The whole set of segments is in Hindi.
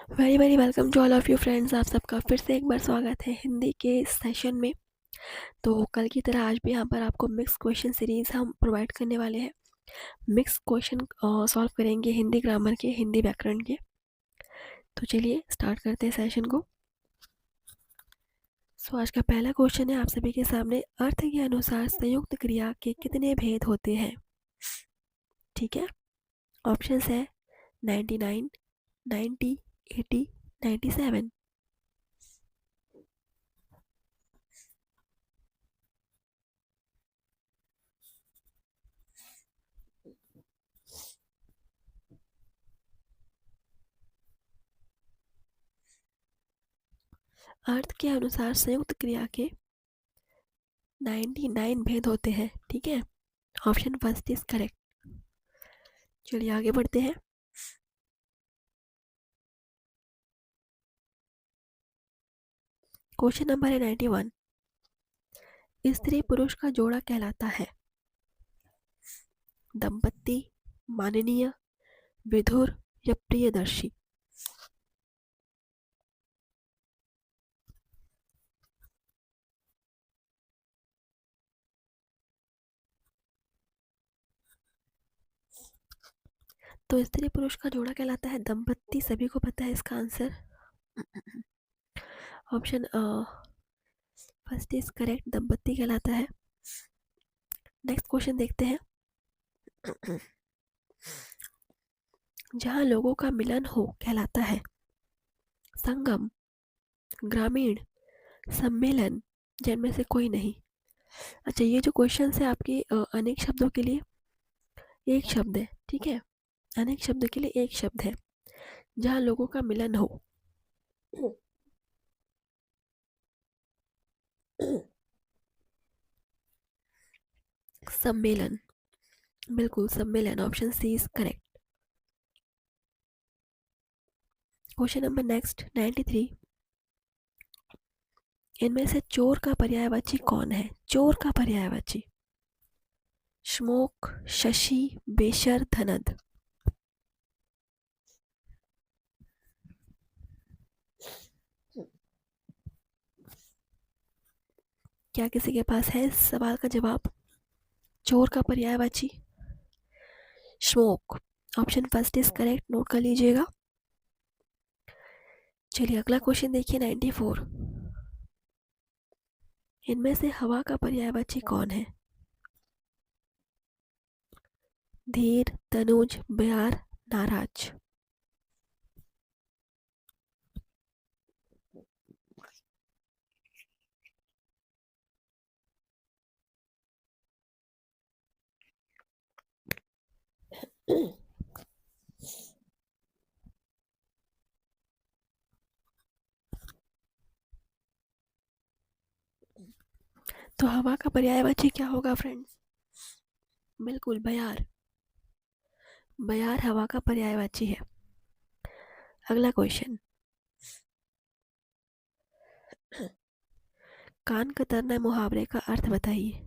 Very very welcome to all of you friends. आप सबका फिर से एक बार स्वागत है हिंदी के इस सेशन में। तो कल की तरह आज भी यहाँ पर आपको मिक्स क्वेश्चन सीरीज़ हम प्रोवाइड करने वाले हैं। मिक्स क्वेश्चन सॉल्व करेंगे हिंदी ग्रामर के, हिंदी व्याकरण के। तो चलिए स्टार्ट करते हैं सेशन को। आज का पहला क्वेश्चन है आप सभी के सामने। अर्थ के अनुसार संयुक्त क्रिया के कितने भेद होते हैं? ठीक है, ऑप्शंस है 99, 90, 80, 97। अर्थ के अनुसार संयुक्त क्रिया के 99 भेद होते हैं। ठीक है, ऑप्शन फर्स्ट इज करेक्ट। चलिए आगे बढ़ते हैं। क्वेश्चन नंबर है 91। स्त्री पुरुष का जोड़ा कहलाता है दंपत्ति, माननीय, विधुर या प्रियदर्शी? तो स्त्री पुरुष का जोड़ा कहलाता है दंपत्ति, सभी को पता है इसका answer. Option first is correct, दंपत्ति कहलाता है। नेक्स्ट क्वेश्चन देखते हैं। जहाँ लोगों का मिलन हो कहलाता है संगम, ग्रामीण, सम्मेलन, जिनमें से कोई नहीं। अच्छा, ये जो क्वेश्चन है आपके अनेक शब्दों के लिए एक शब्द है। ठीक है, अनेक शब्द के लिए एक शब्द है। जहाँ लोगों का मिलन हो। सम्मेलन, बिल्कुल सम्मेलन, option C is correct. Question number next 93। इनमें से चोर का पर्यायवाची कौन है? चोर का पर्यायवाची श्मोक, शशि, बेशर, धनद। क्या किसी के पास है इस सवाल का जवाब? चोर का पर्यायवाची श्मोक, option first is correct, note कर लीजिएगा। चलिए अगला क्वेश्चन देखिए 94। इनमें से हवा का पर्यायवाची कौन है? धीर, तनुज, बयार, नाराज। तो हवा का पर्यायवाची क्या होगा फ्रेंड्स? बिल्कुल बयार। बयार हवा का पर्यायवाची है। अगला क्वेश्चन। कान कतरना मुहावरे का अर्थ बताइए।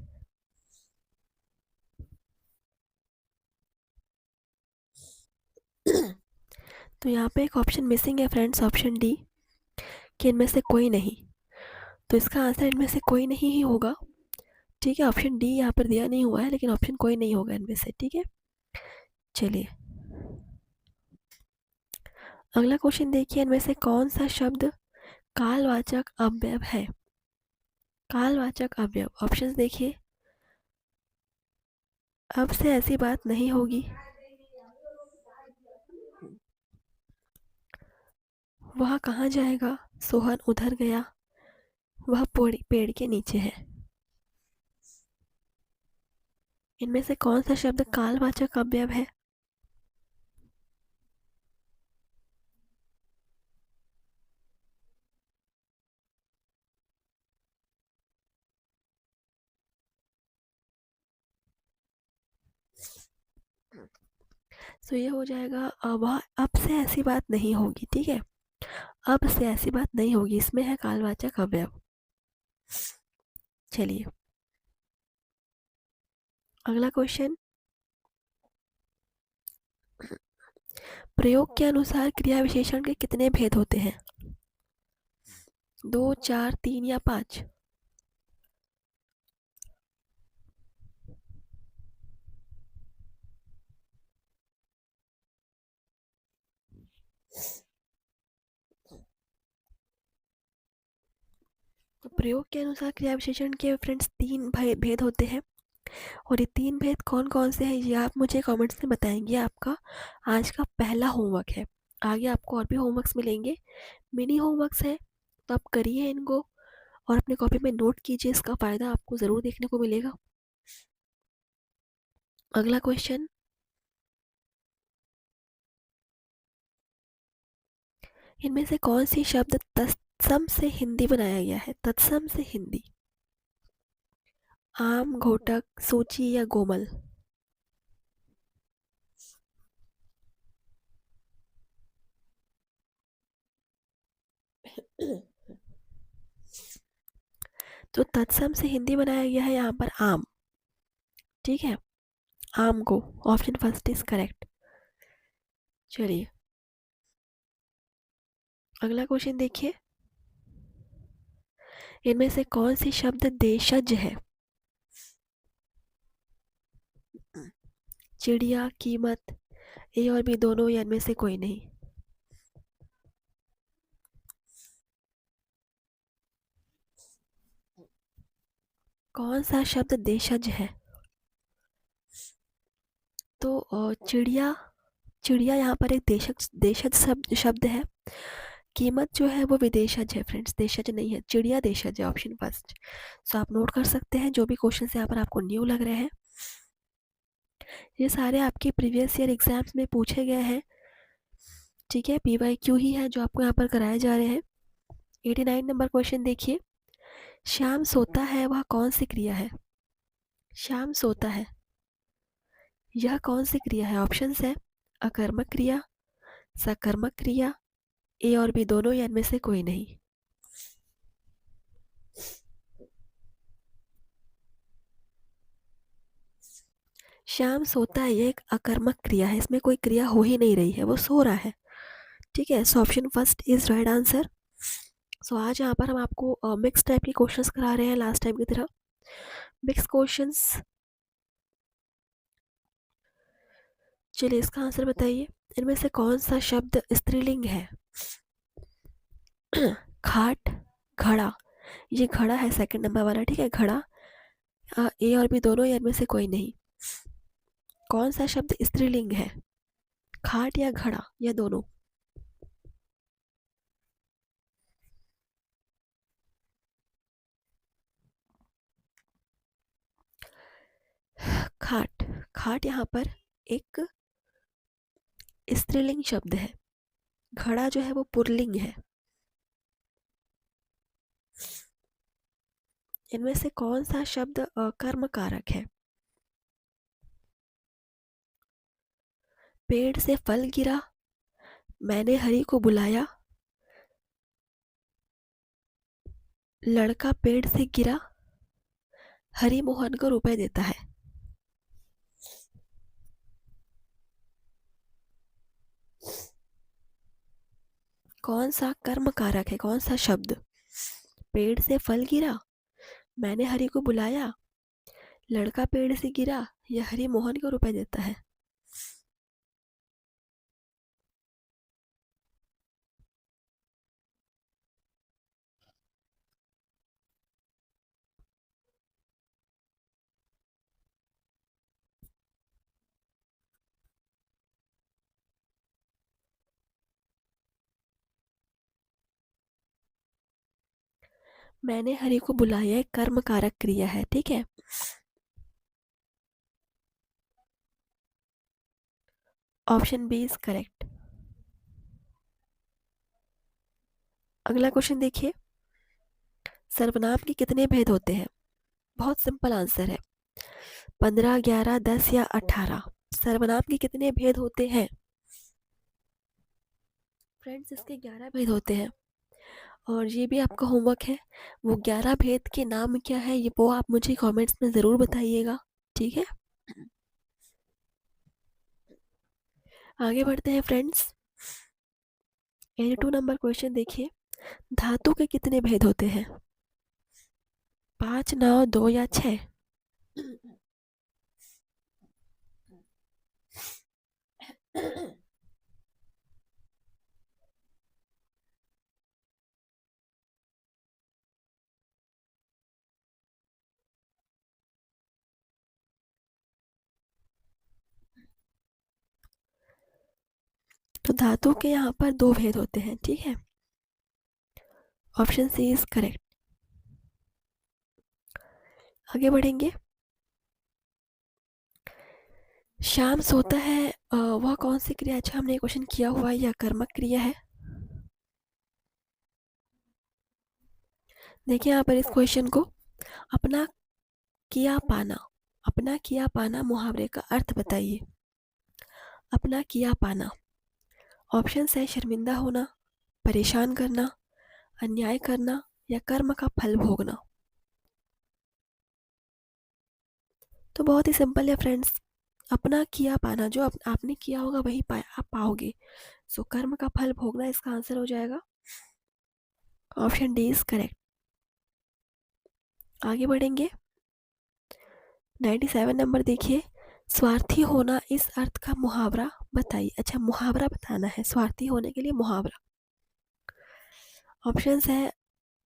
तो यहाँ पे एक ऑप्शन मिसिंग है फ्रेंड्स, ऑप्शन डी, कि इनमें से कोई नहीं। तो इसका आंसर इनमें से कोई नहीं ही होगा। ठीक है, ऑप्शन डी यहाँ पर दिया नहीं हुआ है, लेकिन ऑप्शन कोई नहीं होगा इनमें से। ठीक है, चलिए अगला क्वेश्चन देखिए। इनमें से कौन सा शब्द कालवाचक अव्यय है? कालवाचक अव्यय, ऑप्शंस देखिए। अब से ऐसी बात नहीं होगी, वह कहाँ जाएगा, सोहन उधर गया, वह पेड़ के नीचे है। इनमें से कौन सा शब्द कालवाचक अव्यय है? तो ये हो जाएगा वह अब से ऐसी बात नहीं होगी। ठीक है, अब से ऐसी बात नहीं होगी, इसमें है कालवाचक अव्यय। चलिए अगला क्वेश्चन। प्रयोग के अनुसार क्रिया विशेषण के कितने भेद होते हैं? 2, 4, 3 या 5? तो प्रयोग के अनुसार क्रिया विशेषण के फ्रेंड्स 3 भेद होते हैं, और ये 3 भेद कौन कौन से हैं ये आप मुझे कमेंट्स में बताएंगे। आपका आज का पहला होमवर्क है, आगे आपको और भी होमवर्क्स मिलेंगे, मिनी होमवर्क्स हैं, तो आप करिए इनको और अपने कॉपी में नोट कीजिए, इसका फ़ायदा आपको ज़रूर देखने को मिलेगा। अगला क्वेश्चन, इनमें से कौन सी शब्द तत्सम से हिंदी बनाया गया है? तत्सम से हिंदी, आम, घोटक, सूची या गोमल? तो तत्सम से हिंदी बनाया गया है यहाँ पर आम, ठीक है, आम को, ऑप्शन फर्स्ट इज करेक्ट। चलिए अगला क्वेश्चन देखिए, इनमें से कौन सी शब्द देशज है? चिड़िया, कीमत, ए और बी दोनों या इनमें से कोई नहीं? कौन सा शब्द देशज है? तो चिड़िया, चिड़िया यहाँ पर एक देशज देशज शब्द है। कीमत जो है वो विदेशज है फ्रेंड्स, देशज नहीं है, चिड़िया देशज है, ऑप्शन फर्स्ट। सो आप नोट कर सकते हैं जो भी क्वेश्चन यहाँ पर आपको न्यू लग रहे हैं, ये सारे आपके प्रीवियस ईयर एग्जाम्स में पूछे गए हैं, ठीक है, PYQ ही है जो आपको यहाँ पर कराए जा रहे हैं। 89 नंबर क्वेश्चन देखिए, श्याम सोता है वह कौन सी क्रिया है? श्याम सोता है, यह कौन सी क्रिया है? ऑप्शंस है अकर्मक क्रिया, सकर्मक क्रिया, ए और बी दोनों या इनमें से कोई नहीं? श्याम सोता है, ये एक अकर्मक क्रिया है, इसमें कोई क्रिया हो ही नहीं रही है, वो सो रहा है, ठीक है। So option first is right answer. So आज यहाँ पर हम आपको मिक्स टाइप के क्वेश्चंस करा रहे हैं, लास्ट टाइम की तरह मिक्स क्वेश्चंस। चलिए इसका आंसर बताइए, इनमें से कौन सा शब्द स्त्रीलिंग है? खाट, घड़ा, ये घड़ा है सेकंड नंबर वाला, ठीक है, घड़ा, ए और बी दोनों या इनमें से कोई नहीं? कौन सा शब्द स्त्रीलिंग है, खाट या घड़ा या दोनों? खाट, खाट यहाँ पर एक स्त्रीलिंग शब्द है, घड़ा जो है वो पुल्लिंग है। इनमें से कौन सा शब्द कर्म कारक है? पेड़ से फल गिरा, मैंने हरि को बुलाया, लड़का पेड़ से गिरा, हरि मोहन को रुपए देता है। कौन सा कर्म कारक है, कौन सा शब्द? पेड़ से फल गिरा, मैंने हरि को बुलाया, लड़का पेड़ से गिरा, या हरि मोहन को रुपए देता है? मैंने हरि को बुलाया एक कर्म कारक क्रिया है, ठीक है। Option B is correct. अगला क्वेश्चन देखिए, सर्वनाम के कितने भेद होते हैं? बहुत सिंपल आंसर है, 15, 11, 10 या 18? सर्वनाम के कितने भेद होते हैं? फ्रेंड्स इसके 11 भेद होते हैं, और ये भी आपका होमवर्क है, वो 11 भेद के नाम क्या है ये वो आप मुझे कमेंट्स में ज़रूर बताइएगा, ठीक है। आगे बढ़ते हैं फ्रेंड्स, 82 नंबर क्वेश्चन देखिए, धातु के कितने भेद होते हैं? 5, 9, 2 या 6? तो धातु के यहाँ पर 2 भेद होते हैं, ठीक है। Option C is correct. आगे बढ़ेंगे। शाम सोता है, वह कौन सी क्रिया, अच्छा हमने क्वेश्चन किया हुआ है या कर्मक क्रिया है? देखिए यहाँ पर इस क्वेश्चन को, अपना किया पाना, अपना किया पाना मुहावरे का अर्थ बताइए। अपना किया पाना, ऑप्शन है शर्मिंदा होना, परेशान करना, अन्याय करना या कर्म का फल भोगना। तो बहुत ही सिंपल है फ्रेंड्स, अपना किया पाना, जो आपने किया होगा वही आप पाओगे। सो कर्म का फल भोगना इसका आंसर हो जाएगा। Option D is correct. आगे बढ़ेंगे। 97 नंबर देखिए, स्वार्थी होना इस अर्थ का मुहावरा बताइए। अच्छा मुहावरा बताना है, स्वार्थी होने के लिए मुहावरा। ऑप्शंस है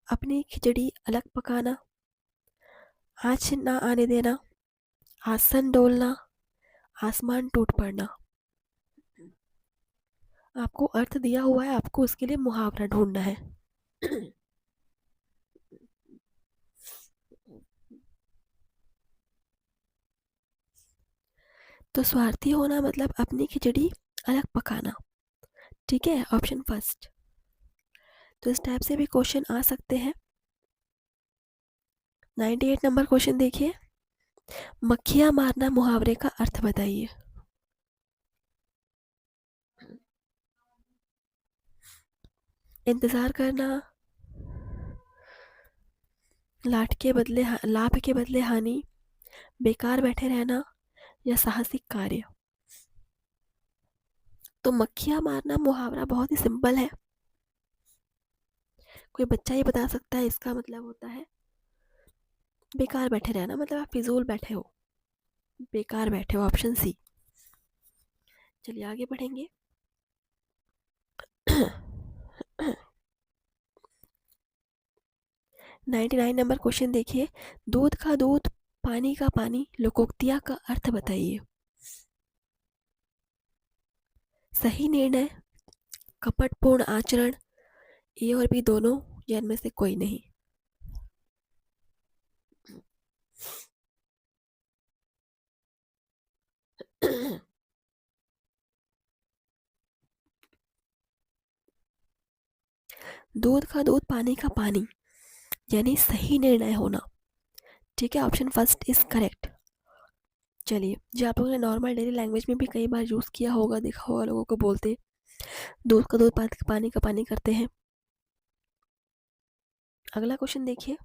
अपनी खिचड़ी अलग पकाना, आँच ना आने देना, आसन डोलना, आसमान टूट पड़ना। आपको अर्थ दिया हुआ है, आपको उसके लिए मुहावरा ढूंढना है। तो स्वार्थी होना मतलब अपनी खिचड़ी अलग पकाना, ठीक है, ऑप्शन फर्स्ट। तो इस टाइप से भी क्वेश्चन आ सकते हैं। 98 नंबर क्वेश्चन देखिए, मक्खियां मारना मुहावरे का अर्थ बताइए। इंतजार करना, लाभ के बदले हानि, बेकार बैठे रहना या साहसिक कार्य। तो मक्खियां मारना मुहावरा बहुत ही सिंपल है, कोई बच्चा ही बता सकता है। इसका मतलब होता है बेकार बैठे रहना, मतलब आप फिजूल बैठे हो, बेकार बैठे हो, ऑप्शन सी। चलिए आगे बढ़ेंगे। 99 नंबर क्वेश्चन देखिए, दूध का दूध, पानी का पानी, लोकोक्तिया का अर्थ बताइए। सही निर्णय, कपटपूर्ण आचरण, ए और बी दोनों या इनमें से कोई नहीं। दूध का दूध, पानी का पानी, यानी सही निर्णय होना, ठीक है, ऑप्शन फर्स्ट इज करेक्ट। चलिए, जो आप लोगों ने नॉर्मल डेली लैंग्वेज में भी कई बार यूज किया होगा, देखा होगा लोगों को बोलते दूध का दूध, पानी का पानी करते हैं। अगला क्वेश्चन देखिए,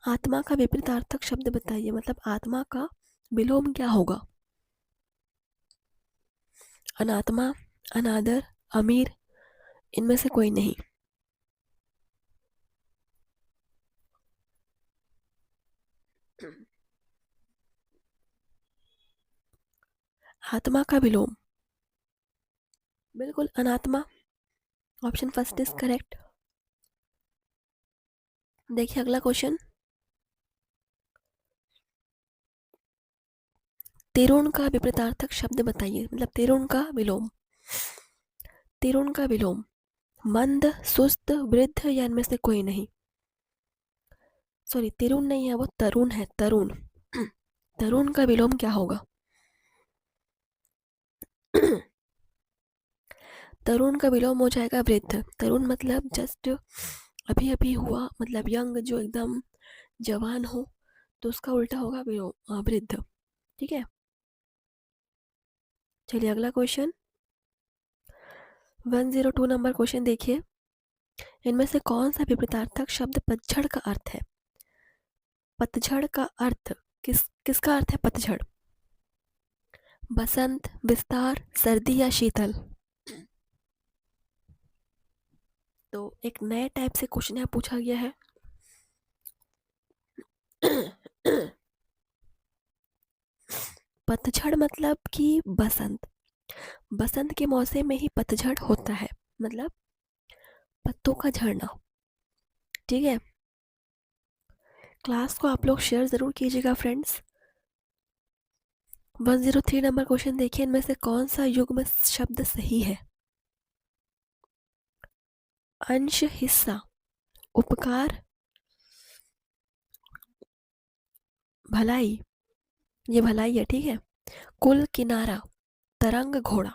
आत्मा का विपरीतार्थक शब्द बताइए, मतलब आत्मा का विलोम क्या होगा। अनात्मा, अनादर, अमीर, इनमें से कोई नहीं। आत्मा का विलोम, बिल्कुल अनात्मा, ऑप्शन फर्स्ट इज करेक्ट। देखिए अगला क्वेश्चन, तिरुण का विपरीतार्थक शब्द बताइए, मतलब तिरुण का विलोम। तिरुण का विलोम, मंद, सुस्त, वृद्ध या इनमें से कोई नहीं। सॉरी, तिरुण नहीं है, वो तरुण है, तरुण। तरुण का विलोम क्या होगा? तरुण का विलोम हो जाएगा वृद्ध। तरुण मतलब जस्ट अभी अभी हुआ, मतलब यंग, जो एकदम जवान हो, तो उसका उल्टा होगा वृद्ध, ठीक है। चलिए अगला क्वेश्चन, 102 नंबर क्वेश्चन देखिए, इनमें से कौन सा विपरीतार्थक शब्द पतझड़ का अर्थ है? पतझड़ का अर्थ किसका अर्थ है पतझड़? बसंत, विस्तार, सर्दी या शीतल? तो एक नए टाइप से क्वेश्चन यहाँ पूछा गया है। पतझड़ मतलब कि बसंत, बसंत के मौसम में ही पतझड़ होता है, मतलब पत्तों का झड़ना। ठीक है, क्लास को आप लोग शेयर ज़रूर कीजिएगा फ्रेंड्स। 103 नंबर क्वेश्चन देखिए, इनमें से कौन सा युग्म शब्द सही है? अंश, हिस्सा, उपकार, भलाई, ये भलाई है, ठीक है। कुल, किनारा, तरंग, घोड़ा।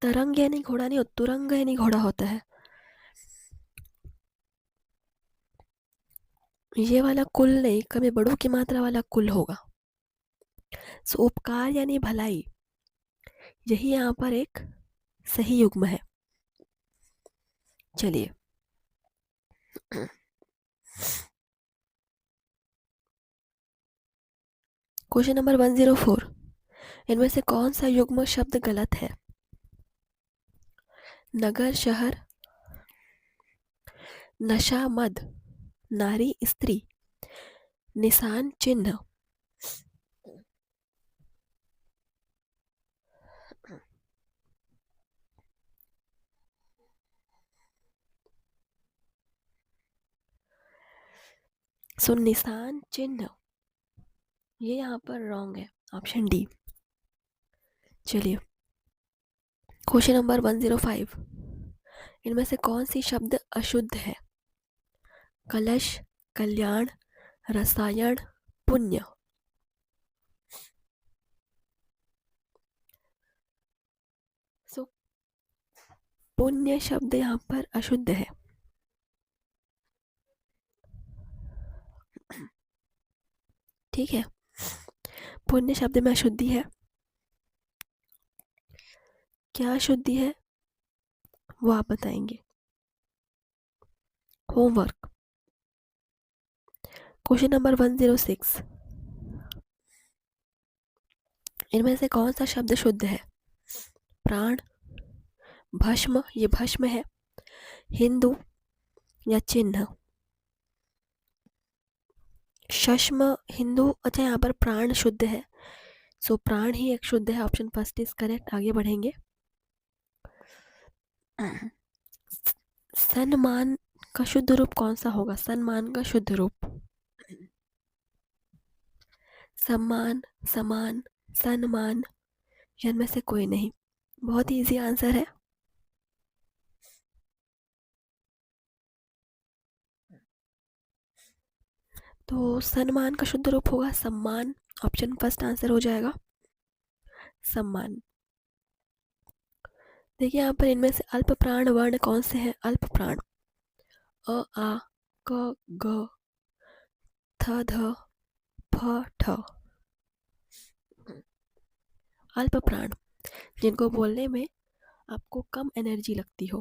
तरंग यानी घोड़ा नहीं, तुरंग यानी घोड़ा होता है। ये वाला कुल नहीं, कभी बड़ों की मात्रा वाला कुल होगा। सो उपकार यानी भलाई, यही यहाँ पर एक सही युग्म है। चलिए, क्वेश्चन नंबर 104, इनमें से कौन सा युग्म शब्द गलत है? नगर, शहर, नशा, मद, नारी, स्त्री, निशान, चिन्ह। सो निशान, चिन्ह, ये यहाँ पर रॉन्ग है, ऑप्शन डी। चलिए, क्वेश्चन नंबर 105, इनमें से कौन सी शब्द अशुद्ध है? कलश, कल्याण, रसायन, पुण्य। सो पुण्य शब्द यहाँ पर अशुद्ध है। ठीक है, पुण्य शब्द में अशुद्धि है। क्या अशुद्धि है वो आप बताएंगे। होमवर्क। क्वेश्चन नंबर 106, इनमें से कौन सा शब्द शुद्ध है? प्राण, भस्म, ये भस्म है, हिंदू या चिन्ह। शस्म, हिंदू, अच्छा यहाँ पर प्राण शुद्ध है, सो प्राण ही एक शुद्ध है, ऑप्शन फर्स्ट इज करेक्ट। आगे बढ़ेंगे। सम्मान का शुद्ध रूप कौन सा होगा? सम्मान का शुद्ध रूप सम्मान, समान, सम्मान, इनमें से कोई नहीं। बहुत ही इजी आंसर है। तो सम्मान का शुद्ध रूप होगा सम्मान, ऑप्शन फर्स्ट आंसर हो जाएगा सम्मान। देखिए यहाँ पर इनमें से अल्प प्राण वर्ण कौन से हैं? अल्प प्राण अ, आ, क, ग, थ, ध, फ, ठ। अल्प प्राण, जिनको बोलने में आपको कम एनर्जी लगती हो।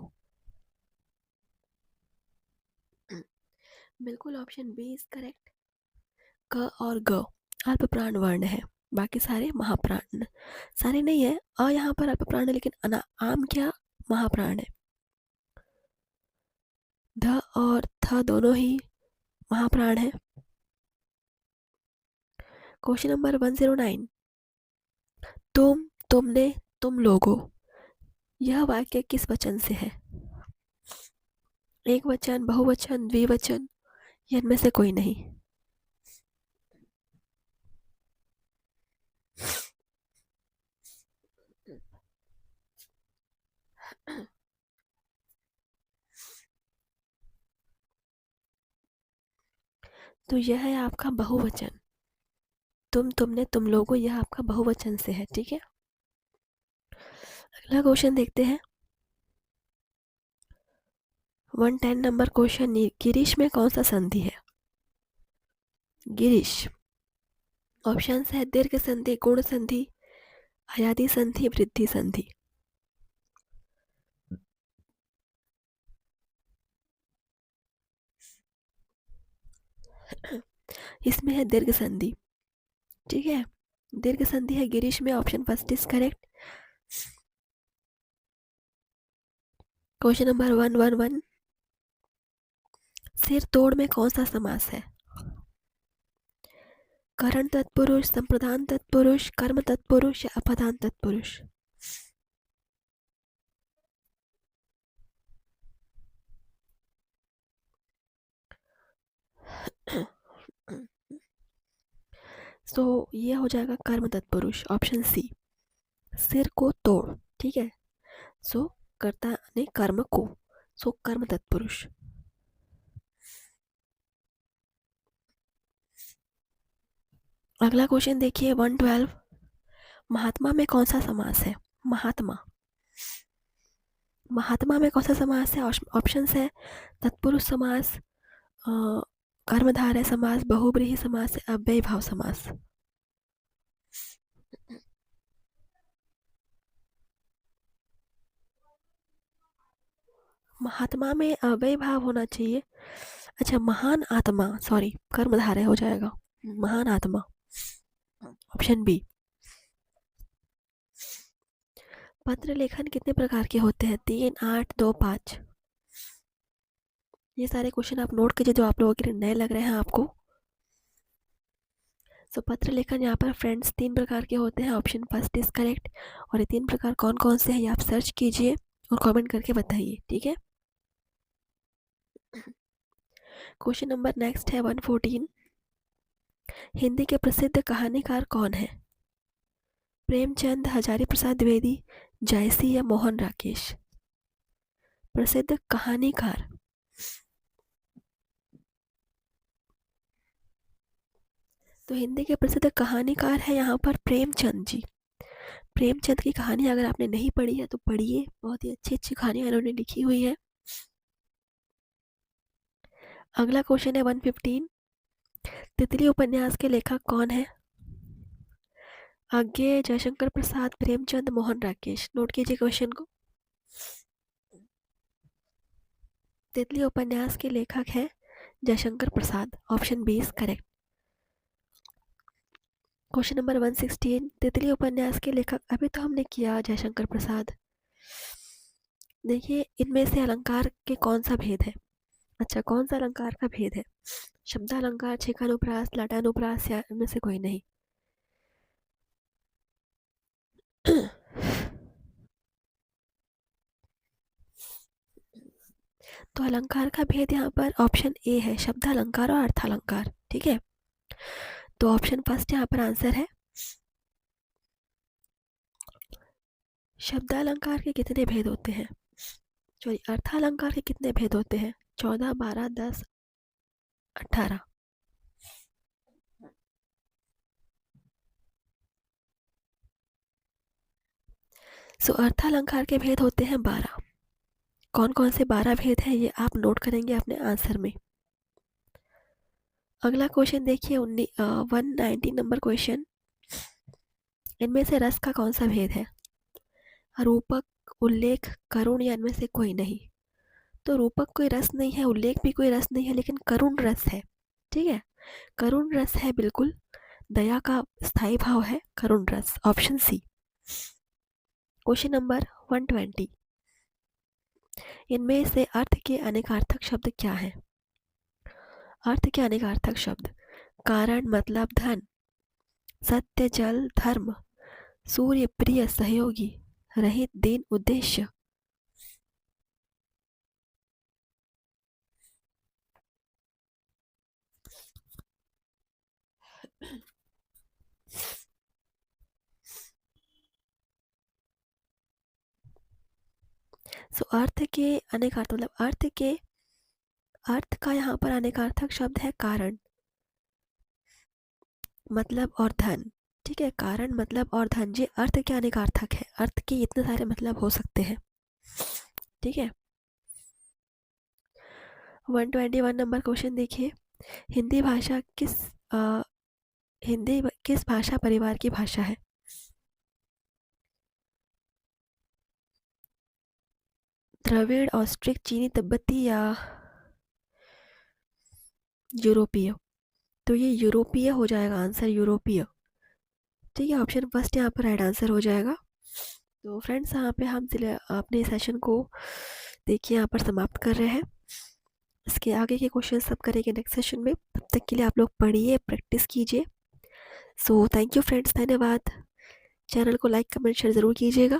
बिल्कुल ऑप्शन बी इज करेक्ट। क और ग अल्प प्राण वर्ण है, बाकी सारे महाप्राण, सारे नहीं है। अ यहाँ पर अल्प प्राण है, लेकिन आम क्या महाप्राण है। ध और थ दोनों ही महाप्राण है। क्वेश्चन नंबर 109, तुम, तुमने, तुम लोगों, यह वाक्य किस वचन से है? एक वचन, बहुवचन, द्विवचन, या इनमें से कोई नहीं। तो यह है आपका बहुवचन। तुम, तुमने, तुम लोगों, यह आपका बहुवचन से है। ठीक है, अगला क्वेश्चन देखते हैं। 110 नंबर क्वेश्चन, गिरीश में कौन सा संधि है? गिरीश, ऑप्शन है दीर्घ संधि, गुण संधि, अयादि संधि, वृद्धि संधि। इसमें है दीर्घ संधि, ठीक है, दीर्घ संधि है गिरीश में, option first is correct. Question number 111, सिर तोड़ में कौन सा समास है? करण तत्पुरुष, संप्रदान तत्पुरुष, कर्म तत्पुरुष या अपदान तत्पुरुष? सो ये हो जाएगा कर्म तत्पुरुष, ऑप्शन सी, सिर को तोड़, ठीक है। सो कर्ता ने कर्म को, सो कर्म तत्पुरुष। अगला क्वेश्चन देखिए 112, महात्मा में कौन सा समास है? महात्मा, महात्मा में कौन सा समास है? ऑप्शन है तत्पुरुष समास, कर्मधारय समास, बहुब्रीहि समास, अव्ययी भाव समास। महात्मा में अव्ययी भाव होना चाहिए। अच्छा, महान आत्मा, सॉरी, कर्मधारय हो जाएगा, महान आत्मा, ऑप्शन बी। पत्र लेखन कितने प्रकार के होते हैं? 3, 8, 2, 5। ये सारे क्वेश्चन आप नोट कीजिए जो आप लोगों के लिए नए लग रहे हैं आपको। सो पत्र लेखन यहाँ पर फ्रेंड्स 3 प्रकार के होते हैं, ऑप्शन फर्स्ट इज करेक्ट। और ये 3 प्रकार कौन कौन से हैं ये आप सर्च कीजिए और कमेंट करके बताइए, ठीक है। क्वेश्चन नंबर नेक्स्ट है 114, हिंदी के प्रसिद्ध कहानीकार कौन है? प्रेमचंद, हजारी प्रसाद द्विवेदी, जयसी या मोहन राकेश? प्रसिद्ध कहानीकार, तो हिंदी के प्रसिद्ध कहानीकार है यहाँ पर प्रेमचंद जी। प्रेमचंद की कहानी अगर आपने नहीं पढ़ी है तो पढ़िए, बहुत ही अच्छी अच्छी कहानियां इन्होंने लिखी हुई है। अगला क्वेश्चन है 115, तितली उपन्यास के लेखक कौन है? आगे जयशंकर प्रसाद, प्रेमचंद, मोहन राकेश। नोट कीजिए क्वेश्चन को। तितली उपन्यास के लेखक है Jaishankar Prasad, option B is correct. Question number 116, तितली उपन्यास के लेखक, अभी तो हमने किया जयशंकर प्रसाद। देखिए इनमें से अलंकार के कौन सा भेद है? अच्छा, कौन सा अलंकार का भेद है? शब्दालंकार, छेकानुप्रास, लाटानुप्रास या इनमें से कोई नहीं? तो अलंकार का भेद यहाँ पर ऑप्शन ए है, शब्दालंकार और अर्थालंकार, ठीक है। तो ऑप्शन फर्स्ट यहाँ पर आंसर है। शब्दालंकार के कितने भेद होते हैं? सॉरी, अर्थालंकार के कितने भेद होते हैं? 14, 12, 10, 18। सो अर्थालंकार के भेद होते हैं 12। कौन कौन से 12 भेद हैं ये आप नोट करेंगे अपने आंसर में। अगला क्वेश्चन देखिए 119 नंबर क्वेश्चन, इनमें से रस का कौन सा भेद है? रूपक, उल्लेख, करुण या इनमें से कोई नहीं? तो रूपक कोई रस नहीं है, उल्लेख भी कोई रस नहीं है, लेकिन करुण रस है, ठीक है। करुण रस है बिल्कुल, दया का स्थायी भाव है, करुण रस, ऑप्शन सी। क्वेश्चन नंबर 120, इनमें से अर्थ के अनेकार्थक शब्द क्या है? अर्थ के अनेकार्थक शब्द, कारण मतलब धन, सत्य जल धर्म, सूर्य प्रिय सहयोगी, रहित दीन उद्देश्य। सो अर्थ के अनेकार्थ मतलब अर्थ का यहाँ पर अनेकार्थक शब्द है कारण, मतलब और धन, ठीक है। कारण मतलब और धन, ये अर्थ के अनेकार्थक है, अर्थ के इतने सारे मतलब हो सकते हैं, ठीक है। 121 नंबर क्वेश्चन देखिए, हिंदी भाषा किस भाषा परिवार की भाषा है? द्रविड़, ऑस्ट्रिक, चीनी, तिब्बती या यूरोपीय? तो ये यूरोपीय हो जाएगा आंसर, यूरोपीय। ठीक है, ऑप्शन फर्स्ट यहाँ पर राइट आंसर हो जाएगा। तो फ्रेंड्स यहाँ पे हम अपने सेशन को देखिए यहाँ पर समाप्त कर रहे हैं। इसके आगे के क्वेश्चन सब करेंगे नेक्स्ट सेशन में। तब तक के लिए आप लोग पढ़िए, प्रैक्टिस कीजिए। सो थैंक यू फ्रेंड्स, धन्यवाद। चैनल को लाइक कमेंट शेयर ज़रूर कीजिएगा।